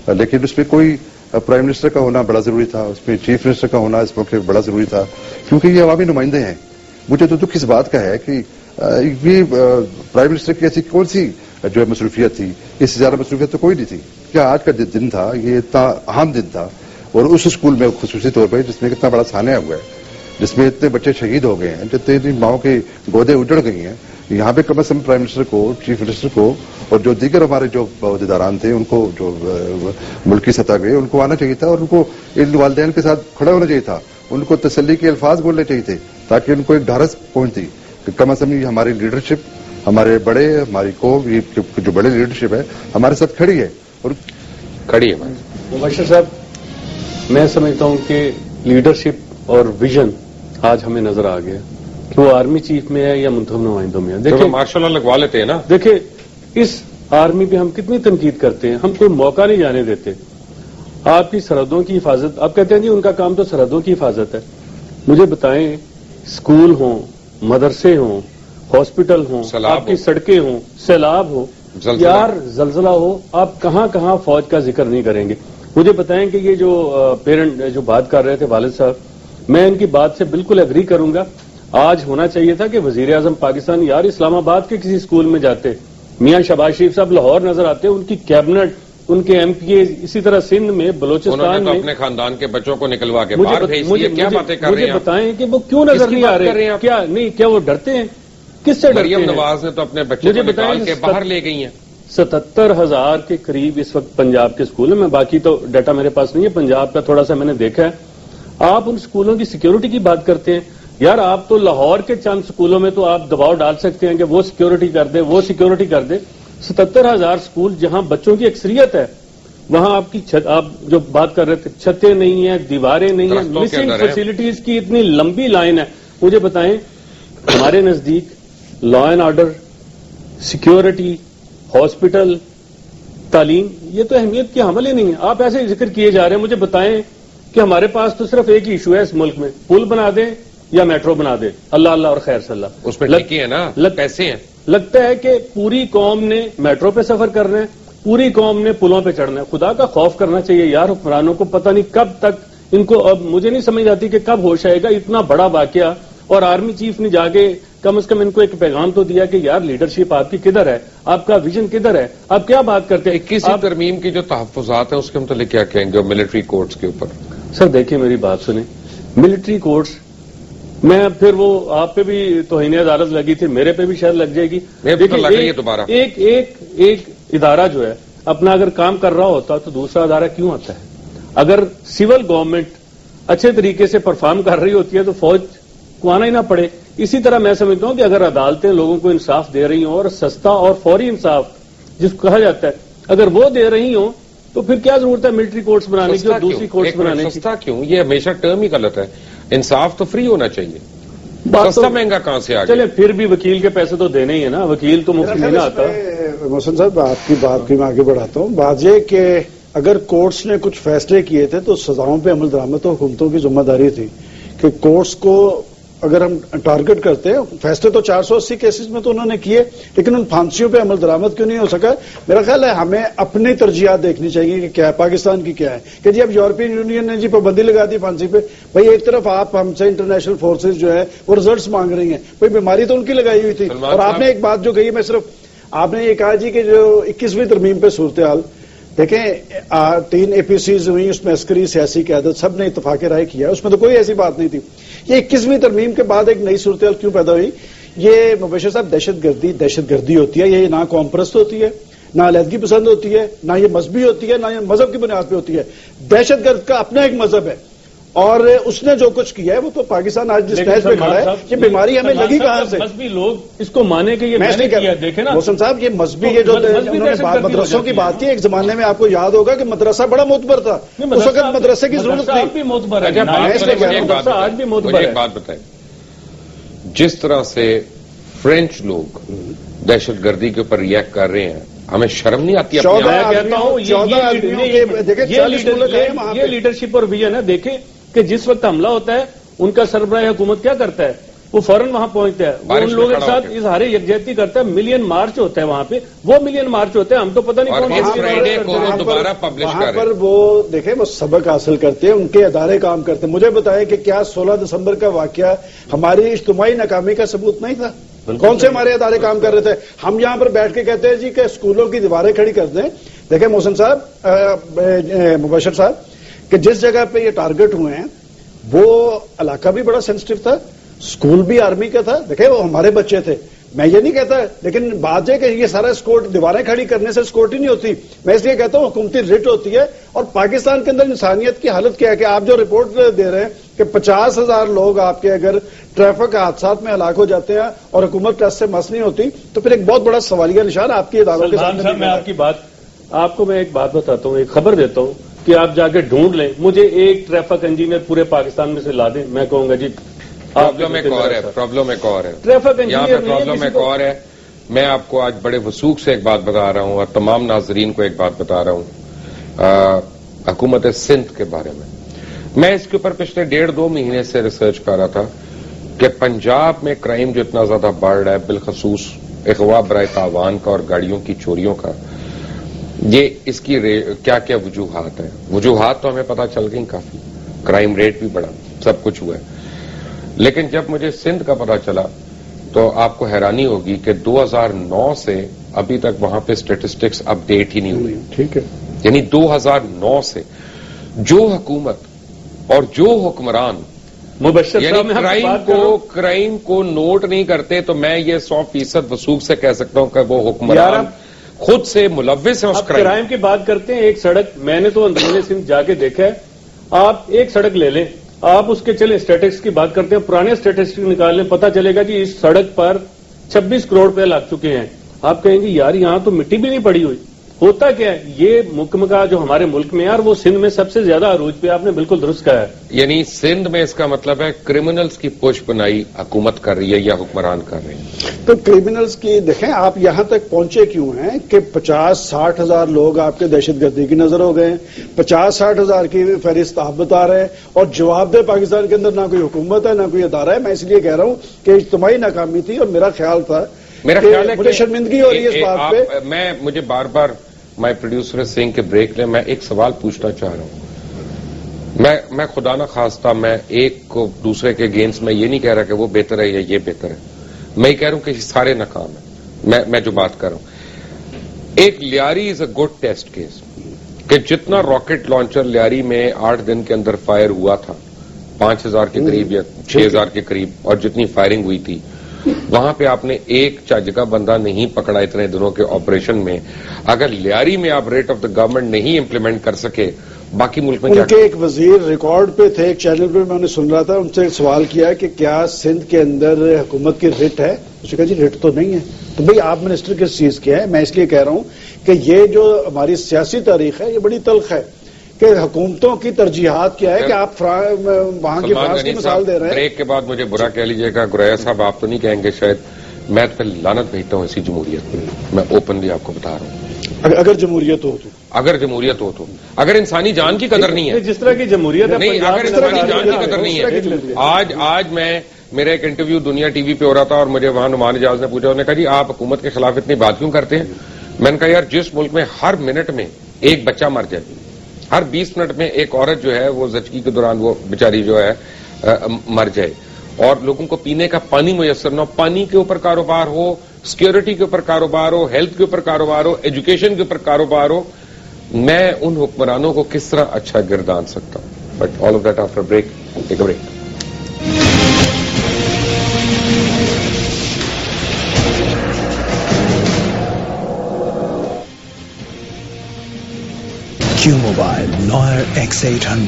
لیکن اس میں کوئی پرائم منسٹر کا ہونا بڑا ضروری تھا, اس میں چیف منسٹر کا ہونا اس موقع بڑا ضروری تھا, کیونکہ یہ عوامی نمائندے ہیں. مجھے تو دکھ اس بات کا ہے کہ یہ پرائم منسٹر کی ایسی کون سی جو ہے مصروفیت تھی, اس سے زیادہ مصروفیت تو کوئی نہیں تھی. کیا آج کا دن تھا یہ اتنا اہم دن تھا, اور اس اسکول میں خصوصی طور پہ جس میں کتنا بڑا سانحہ ہوا ہے, جس میں اتنے بچے شہید ہو گئے ہیں, جتنے ماؤں کی گودیں اجڑ گئی ہیں, یہاں پہ کم از کم پرائم منسٹر کو, چیف منسٹر کو اور جو دیگر ہمارے جو عہدیداران تھے ان کو, جو ملکی سطح پہ ان کو آنا چاہیے تھا, اور ان کو ان والدین کے ساتھ کھڑا ہونا چاہیے تھا, ان کو تسلی کے الفاظ بولنے چاہیے تھے تاکہ ان کو ایک ڈھارس پہنچتی کہ کم از کم یہ ہماری لیڈرشپ, ہمارے بڑے, ہماری قوم, یہ جو بڑے لیڈرشپ ہے ہمارے ساتھ کھڑی ہے. اور کھڑی ہے مبشر صاحب, میں سمجھتا ہوں کہ لیڈرشپ اور ویژن آج ہمیں نظر آ گیا کہ وہ آرمی چیف میں ہے یا منتخب نمائندوں میں ہے. دیکھیں ماشاء اللہ لگوا لیتے ہیں نا, دیکھیں اس آرمی پہ ہم کتنی تنقید کرتے ہیں, ہم کوئی موقع نہیں جانے دیتے. آپ کی سرحدوں کی حفاظت, آپ کہتے ہیں جی ان کا کام تو سرحدوں کی حفاظت ہے. مجھے بتائیں, اسکول ہوں, مدرسے ہوں, ہاسپٹل ہوں, آپ کی سڑکیں ہوں, سیلاب ہو, یار زلزلہ ہو, آپ کہاں کہاں فوج کا ذکر نہیں کریں گے. مجھے بتائیں کہ یہ جو پیرنٹ جو بات کر رہے تھے والد صاحب, میں ان کی بات سے بالکل ایگری کروں گا. آج ہونا چاہیے تھا کہ وزیر اعظم پاکستان یار اسلام آباد کے کسی اسکول میں جاتے, میاں شہباز شریف صاحب لاہور نظر آتے, ان کی کیبنٹ, ان کے ایم پی اے, اسی طرح سندھ میں, بلوچستان میں اپنے خاندان کے بچوں کو نکلوا کے باہر بھیج دیے. کیا باتیں کر رہے ہیں, مجھے بتائیں کہ وہ کیوں نظر نہیں آ رہے, کیا نہیں, کیا وہ ڈرتے ہیں, کس سے ڈرتے ہیں؟ مریم نواز نے تو اپنے بچے کو نکال کے باہر لے گئی ہیں. 77,000 کے قریب اس وقت پنجاب کے اسکول ہیں. میں باقی تو ڈیٹا میرے پاس نہیں ہے, پنجاب کا تھوڑا سا میں نے دیکھا ہے. آپ ان اسکولوں کی سیکیورٹی کی بات کرتے ہیں. یار آپ تو لاہور کے چند اسکولوں میں تو آپ دباؤ ڈال سکتے ہیں کہ وہ سیکیورٹی کر دے, وہ سیکیورٹی کر دے. 77,000 اسکول جہاں بچوں کی اکثریت ہے, وہاں آپ کی آپ جو بات کر رہے تھے, چھتیں نہیں ہیں, دیواریں نہیں ہیں, مسنگ فیسلٹیز کی اتنی لمبی لائن ہے. مجھے بتائیں, ہمارے نزدیک law and order, security, hospital, تعلیم, یہ تو اہمیت کے حامل ہی نہیں ہے. آپ ایسے ذکر کیے جا رہے ہیں. مجھے بتائیں کہ ہمارے پاس تو صرف ایک ہی ایشو ہے اس ملک میں, پل بنا دیں یا میٹرو بنا دیں, اللہ اللہ اور خیر صلی اللہ. اس میں لگی ہے نا, پیسے ہیں. لگتا ہے کہ پوری قوم نے میٹرو پہ سفر کرنا ہے, پوری قوم نے پلوں پہ چڑھنا ہے. خدا کا خوف کرنا چاہیے یار حکمرانوں کو. پتہ نہیں کب تک ان کو, اب مجھے نہیں سمجھ آتی کہ کب ہوش آئے گا. اتنا بڑا واقعہ, اور آرمی چیف نے جا کے کم از کم ان کو ایک پیغام تو دیا کہ یار لیڈرشپ آپ کی کدھر ہے, آپ کا ویژن کدھر ہے, آپ کیا بات کرتے ہیں. 21 ترمیم کی جو تحفظات ہیں اس کے متعلق کیا کہیں گے ملٹری کورٹس کے اوپر؟ سر دیکھیں میری بات سنیں, ملٹری کورٹس میں پھر وہ آپ پہ بھی توہین عدالت لگی تھی, میرے پہ بھی شاید لگ جائے گی. دوبارہ ایک ادارہ جو ہے اپنا اگر کام کر رہا ہوتا تو دوسرا ادارہ کیوں آتا ہے؟ اگر سول گورنمنٹ اچھے طریقے سے پرفارم کر رہی ہوتی ہے تو فوج کو آنا ہی نہ پڑے. اسی طرح میں سمجھتا ہوں کہ اگر عدالتیں لوگوں کو انصاف دے رہی ہوں, اور سستا اور فوری انصاف جس کو کہا جاتا ہے, اگر وہ دے رہی ہوں تو پھر کیا ضرورت ہے ملٹری کورٹس بنانے کی اور دوسری کورٹس بنانے کی؟ سستا کیوں؟ یہ ہمیشہ ٹرم ہی غلط ہے. انصاف تو فری ہونا چاہیے, سستا مہنگا کہاں سے آ گیا؟ چلے پھر بھی وکیل کے پیسے تو دینے ہی ہے نا, وکیل تو مفت نہیں آتا. محسن صاحب آپ کی بات کی میں آگے بڑھاتا ہوں. بات یہ کہ اگر کورٹس نے کچھ فیصلے کیے تھے تو سزاؤں پہ عمل درآمد تو حکومتوں کی ذمہ داری تھی کہ کورٹس کو اگر ہم ٹارگٹ کرتے ہیں, فیصلے تو 480 کیسز میں تو انہوں نے کیے, لیکن ان پھانسیوں پہ عمل درآمد کیوں نہیں ہو سکا؟ میرا خیال ہے ہمیں اپنی ترجیحات دیکھنی چاہیے کہ کیا پاکستان کی کیا ہے. کہ جی اب یورپین یونین نے جی پابندی لگا دی پھانسی پہ, بھائی ایک طرف آپ ہم سے انٹرنیشنل فورسز جو ہے وہ ریزلٹس مانگ رہی ہیں, بھائی بیماری تو ان کی لگائی ہوئی تھی. اور آپ نے ایک بات جو کہی, میں صرف آپ نے یہ کہا جی کہ جو 21ویں ترمیم پہ صورتحال دیکھیں, 3 APCs ہوئی, اس میں عسکری سیاسی قیادت سب نے اتفاق رائے کیا, اس میں تو کوئی ایسی بات نہیں تھی. یہ 21ویں ترمیم کے بعد ایک نئی صورتحال کیوں پیدا ہوئی؟ یہ مبشر صاحب دہشت گردی ہوتی ہے, یہ نہ قوم پرست ہوتی ہے, نہ علیحدگی پسند ہوتی ہے, نہ یہ مذہبی ہوتی ہے, نہ یہ مذہب کی بنیاد پہ ہوتی ہے. دہشت گرد کا اپنا ایک مذہب ہے, اور اس نے جو کچھ کیا ہے وہ تو پاکستان آج جس نہج پہ کھڑا ہے, یہ بیماری ہمیں لگی کہاں سے؟ مذہبی لوگ اس کو مانے کہ یہ میں نے کیا, دیکھیں نا محسن صاحب, یہ مذہبی یہ جو انہوں نے مدرسوں کی بات کی, ایک زمانے میں آپ کو یاد ہوگا کہ مدرسہ بڑا معتبر تھا, اس وقت مدرسے کی ضرورت آج بھی معتبر ہے. ایک بات بتائیں, جس طرح سے فرینچ لوگ دہشت گردی کے اوپر ریئیکٹ کر رہے ہیں, ہمیں شرم نہیں آتی؟ یہ لیڈرشپ اور ویژن ہے. دیکھیں کہ جس وقت حملہ ہوتا ہے ان کا سربراہ حکومت کیا کرتا ہے وہ فوراً وہاں پہنچتا ہے, وہ ان لوگوں کے ساتھ اظہار یکجہتی کرتا ہے, ملین مارچ ہوتا ہے وہاں پہ, وہ ملین مارچ ہوتے ہیں, ہم تو پتہ نہیں کون دوبارہ پبلش وہاں پر وہ دیکھیں وہ سبق حاصل کرتے ہیں, ان کے ادارے کام کرتے ہیں. مجھے بتائیں کہ کیا 16 دسمبر کا واقعہ ہماری اجتماعی ناکامی کا ثبوت نہیں تھا؟ کون سے ہمارے ادارے کام کر رہے تھے؟ ہم یہاں پر بیٹھ کے کہتے ہیں جی کہ اسکولوں کی دیواریں کھڑی کر دیں. دیکھیں محسن صاحب, مبشر صاحب, کہ جس جگہ پہ یہ ٹارگٹ ہوئے ہیں وہ علاقہ بھی بڑا سینسٹیو تھا, اسکول بھی آرمی کا تھا. دیکھیں وہ ہمارے بچے تھے, میں یہ نہیں کہتا, لیکن بات ہے کہ یہ سارا اسکورٹ دیواریں کھڑی کرنے سے اسکورٹ ہی نہیں ہوتی. میں اس لیے کہتا ہوں حکومتی رٹ ہوتی ہے. اور پاکستان کے اندر انسانیت کی حالت کیا ہے کہ آپ جو رپورٹ دے رہے ہیں کہ 50,000 لوگ آپ کے اگر ٹریفک حادثات میں ہلاک ہو جاتے ہیں اور حکومت ٹیسٹ سے مس نہیں ہوتی, تو پھر ایک بہت بڑا سوالیہ نشان آپ کی اداروں کے سامنے. میں آپ کی بات, آپ کو میں ایک بات بتاتا ہوں, ایک خبر دیتا ہوں کہ آپ جا کے ڈھونڈ لیں, مجھے ایک ٹریفک انجینئر پورے پاکستان میں سے لا دیں, میں کہوں گا جی پرابلم ایک اور ہے, پرابلم ایک اور ہے, یہاں پہ پرابلم ایک اور ہے. میں آپ کو آج بڑے وثوق سے ایک بات بتا رہا ہوں اور تمام ناظرین کو ایک بات بتا رہا ہوں حکومت سندھ کے بارے میں. میں اس کے اوپر پچھلے 1.5-2 مہینے سے ریسرچ کر رہا تھا کہ پنجاب میں کرائم جو اتنا زیادہ بڑھ رہا ہے, بالخصوص اغوا برائے تاوان کا اور گاڑیوں کی چوریوں کا, یہ اس کی کیا کیا وجوہات ہیں. وجوہات تو ہمیں پتا چل گئی کافی, کرائم ریٹ بھی بڑھا, سب کچھ ہوا ہے. لیکن جب مجھے سندھ کا پتا چلا تو آپ کو حیرانی ہوگی کہ 2009 سے ابھی تک وہاں پہ اسٹیٹسٹکس اپ ڈیٹ ہی نہیں ہوئی. ٹھیک ہے, یعنی 2009 سے جو حکومت اور جو حکمران یعنی کرائم کو نوٹ نہیں کرتے, تو میں یہ 100% وثوق سے کہہ سکتا ہوں کہ وہ حکمران خود سے ملوث ہیں اس کرائم کی بات کرتے ہیں. ایک سڑک میں نے تو اندرون سندھ جا کے دیکھا ہے, آپ ایک سڑک لے لیں, آپ اس کے چلے اسٹیٹسٹکس کی بات کرتے ہیں, پرانے اسٹیٹسٹکس نکال لیں, پتا چلے گا کہ اس سڑک پر 26 کروڑ روپے لگ چکے ہیں. آپ کہیں گے یار یہاں تو مٹی بھی نہیں پڑی ہوئی. ہوتا کیا ہے, یہ محکمہ کا جو ہمارے ملک میں یار وہ سندھ میں سب سے زیادہ عروج پہ, آپ نے بالکل درست کہا ہے. یعنی سندھ میں اس کا مطلب ہے کرمنلز کی پوش بنائی حکومت کر رہی ہے یا حکمران کر رہے ہیں. تو کرمنلز کی دیکھیں آپ یہاں تک پہنچے کیوں ہیں کہ 50-60 ہزار لوگ آپ کے دہشت گردی کی نظر ہو گئے ہیں, 50-60 ہزار کی فہرست آپ بتا رہے ہیں, اور جواب دہ پاکستان کے اندر نہ کوئی حکومت ہے نہ کوئی ادارہ ہے. میں اس لیے کہہ رہا ہوں کہ اجتماعی ناکامی تھی, اور میرا خیال تھا مجھے شرمندگی ہو رہی ہے اس بات پہ. مجھے بار بار مائی پروڈیوسر سنگھ کے بریک لیں, میں ایک سوال پوچھنا چاہ رہا ہوں. میں خدا نہ خواستہ میں ایک کو دوسرے کے اگینسٹ میں یہ نہیں کہہ رہا کہ وہ بہتر ہے یا یہ بہتر ہے, میں یہ کہہ رہا ہوں کہ سارے ناکام ہیں. میں جو بات کر رہا ہوں, ایک لیاری از اے گڈ ٹیسٹ کیس, کہ جتنا راکٹ لانچر لیاری میں 8 دن کے اندر فائر ہوا تھا 5,000 کے قریب یا 6,000 کے قریب, اور جتنی فائرنگ ہوئی تھی وہاں پہ آپ نے ایک چج کا بندہ نہیں پکڑا اتنے دنوں کے آپریشن میں. اگر لیاری میں آپ ریٹ آف دا گورنمنٹ نہیں امپلیمنٹ کر سکے, باقی ملک میں کیا؟ ان کے ایک وزیر ریکارڈ پہ تھے, ایک چینل پہ میں انہیں سن رہا تھا, ان سے سوال کیا کہ کیا سندھ کے اندر حکومت کی رٹ ہے؟ اس نے کہا جی رٹ تو نہیں ہے. تو بھئی آپ منسٹر کس چیز کے ہیں؟ میں اس لیے کہہ رہا ہوں کہ یہ جو ہماری سیاسی تاریخ ہے یہ بڑی تلخ ہے کہ حکومتوں کی ترجیحات کیا ہے کہ آپ وہاں کی فرانس کی مثال دے رہے ہیں. بریک کے بعد مجھے برا کہہ لیجیے گا گریا صاحب, آپ تو نہیں کہیں گے شاید, میں پھر لعنت بھیجتا ہوں اسی جمہوریت پہ. میں اوپنلی آپ کو بتا رہا ہوں, اگر جمہوریت ہو تو, اگر جمہوریت ہو تو, اگر انسانی جان کی قدر نہیں ہے, جس طرح کی جمہوریت نہیں, اگر انسانی جان کی قدر نہیں ہے. آج میں میرا ایک انٹرویو دنیا ٹی وی پہ ہو رہا تھا اور مجھے وہاں نعمان اجاز نے پوچھا, انہوں نے کہا جی آپ حکومت کے خلاف اتنی بات کیوں کرتے ہیں؟ میں نے کہا یار جس ملک میں ہر منٹ میں ایک بچہ مر جائے, ہر 20 منٹ میں ایک عورت جو ہے وہ زچگی کے دوران وہ بیچاری جو ہے مر جائے, اور لوگوں کو پینے کا پانی میسر نہ ہو, پانی کے اوپر کاروبار ہو, سیکورٹی کے اوپر کاروبار ہو, ہیلتھ کے اوپر کاروبار ہو, ایجوکیشن کے اوپر کاروبار ہو, میں ان حکمرانوں کو کس طرح اچھا گردان سکتا ہوں. But all of that after break. Take a break. Q Mobile Noir X800